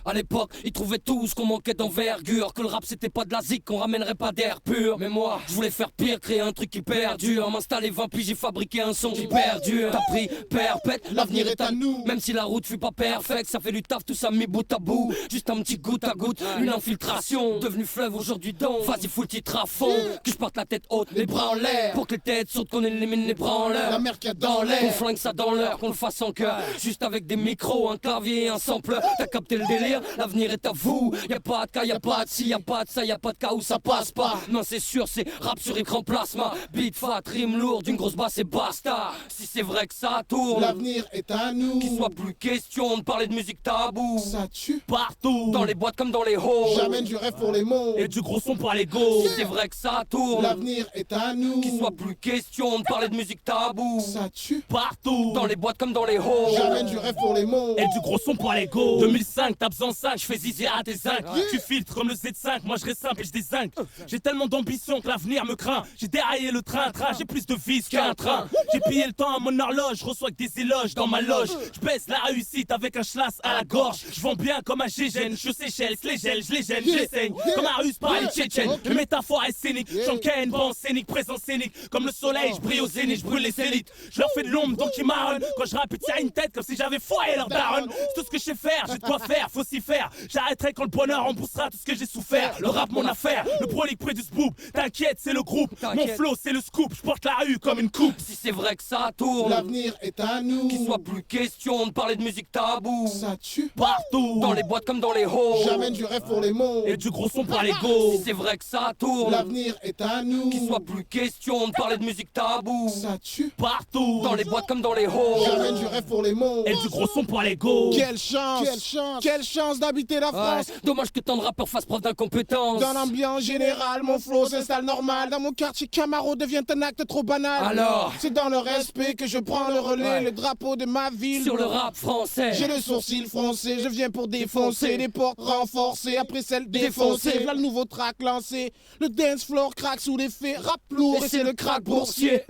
À l'époque, ils trouvaient tous qu'on manquait d'envergure, que le rap c'était pas de la zik, qu'on ramènerait pas d'air pur. Mais moi, je voulais faire pire, créer un truc qui perdure. M'installer 20 puis j'ai fabriqué un son qui perdure. T'as pris, perpète, l'avenir est à nous. Même si la route fut pas perfecte, ça fait du taf, tout ça mis bout à bout. Juste un petit goutte à goutte, une infiltration. Devenu fleuve aujourd'hui donc, vas-y fous le titre à fond. Que je parte la tête haute, les bras en l'air. Pour que les têtes sautent, qu'on élimine les bras en l'air. La mer qu'il y a dans l'air. Qu'on flingue ça dans l'heure, qu'on le fasse en cœur. Juste avec des micros, un clavier, un sampleur. T'as capté le délire, l'avenir est à vous. Y'a pas de cas, y'a pas de ci, y'a pas de ça, y'a pas de cas où ça passe pas. Non c'est sûr, c'est rap sur écran plasma. Beat fat, rime lourde, une grosse basse et basta. Si c'est vrai que ça tourne, l'avenir est à nous. Qu'il soit plus question de parler de musique tabou. Ça tue partout, dans les boîtes comme dans les halls. J'amène du rêve pour les mots et du gros son pour l'ego. Si c'est vrai que ça tourne, l'avenir est à nous. Qu'il soit plus question de parler de musique tabou. Ça tue partout, dans les boîtes comme dans les halls. J'amène du rêve pour les mots et du gros son pour l'ego. 2005, t'as besoin 5, je fais zizi à tes 5. Tu filtres comme le Z5, moi je reste simple et je dézingue. J'ai tellement d'ambition que l'avenir me craint. J'ai déraillé le train-train, j'ai plus de vis qu'un train. J'ai pillé le temps à mon horloge, je reçois que des éloges dans ma loge. Je baisse la réussite avec un schlass à la gorge. Je vends bien comme un gégène, je séchelle, je les gèle, je les gêne, je les saigne. Comme un russe par les tchétchènes, le métaphore est scénique. J'encaîne, bon scénique, présent scénique. Comme le soleil, je brille au zénith, je brûle les élites. Je leur fais de l'ombre donc ils marronnent. Quand je rappe, ils tirent une tête comme si j'avais foiré leur daronne. C'est tout ce que je sais faire, j'ai de quoi faire, faut s'y faire. J'arrêterai quand le bonheur remboursera tout ce que j'ai souffert. Le rap, mon affaire, le prolique près du sboob. T'inquiète, c'est le groupe, mon flow, c'est le scoop. Je porte la rue comme une coupe. Si c'est vrai que ça tourne, l'avenir est à nous. Qu'il soit plus question de parler de musique tabou. Ça tue partout, dans les boîtes comme dans les halls. J'amène du rêve pour les mots et du gros son pour l'ego. Si c'est vrai que ça tourne, l'avenir est à nous. Qu'il soit plus question de parler de musique tabou. Ça tue partout, dans les boîtes comme dans les halls. J'amène du rêve pour les mots et du gros son pour l'ego. Quelle chance d'habiter la France. Dommage que tant de rappeurs fassent preuve d'incompétence. Dans l'ambiance générale, mon flow s'installe normal. Dans mon quartier, Camaro devient un acte trop banal. Alors, c'est dans le respect que je prends le relais, le drapeau de ma ville. Sur le rap français, j'ai le sourcil froncé, je viens pour défoncer les portes renforcées après celles défoncées. Voilà le nouveau track lancé, le dance floor craque sous l'effet rap lourd et c'est le crack boursier.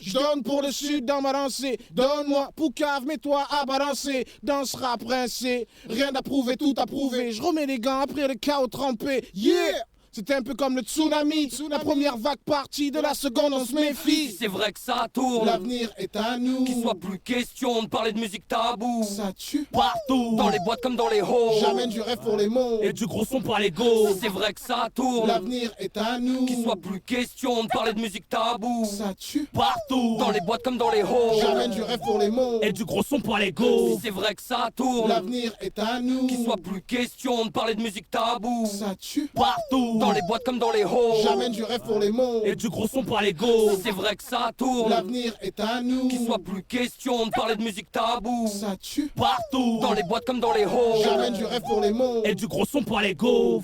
Je donne pour le sud dans ma lancée, donne-moi poucave, mets-toi à balancer. Dans ce rap rincé, rien d'approuvé, tout approuvé. Je remets les gants après le chaos trempé, yeah! C'était un peu comme le tsunami. La première vague partie, de la seconde on se méfie. Si c'est vrai que ça tourne, l'avenir est à nous. Qu'il soit plus question de parler de musique tabou. Ça tue partout, dans les boîtes comme dans les halls. J'amène du rêve pour les mots et du gros son pour l'ego. Si c'est vrai que ça tourne, l'avenir est à nous. Qu'il soit plus question de parler de musique tabou. Ça tue partout, dans les boîtes comme dans les halls. J'amène du rêve pour les mots et du gros son pour l'ego. Si c'est vrai que ça tourne, l'avenir est à nous. Qu'il soit plus question de parler de musique tabou. Ça tue partout, dans les boîtes comme dans les halls. J'amène du rêve pour les mots et du gros son pour l'ego. Si c'est vrai que ça tourne, l'avenir est à nous. Qu'il soit plus question de parler de musique tabou. Ça tue partout, dans les boîtes comme dans les halls. J'amène du rêve pour les mots et du gros son pour l'ego.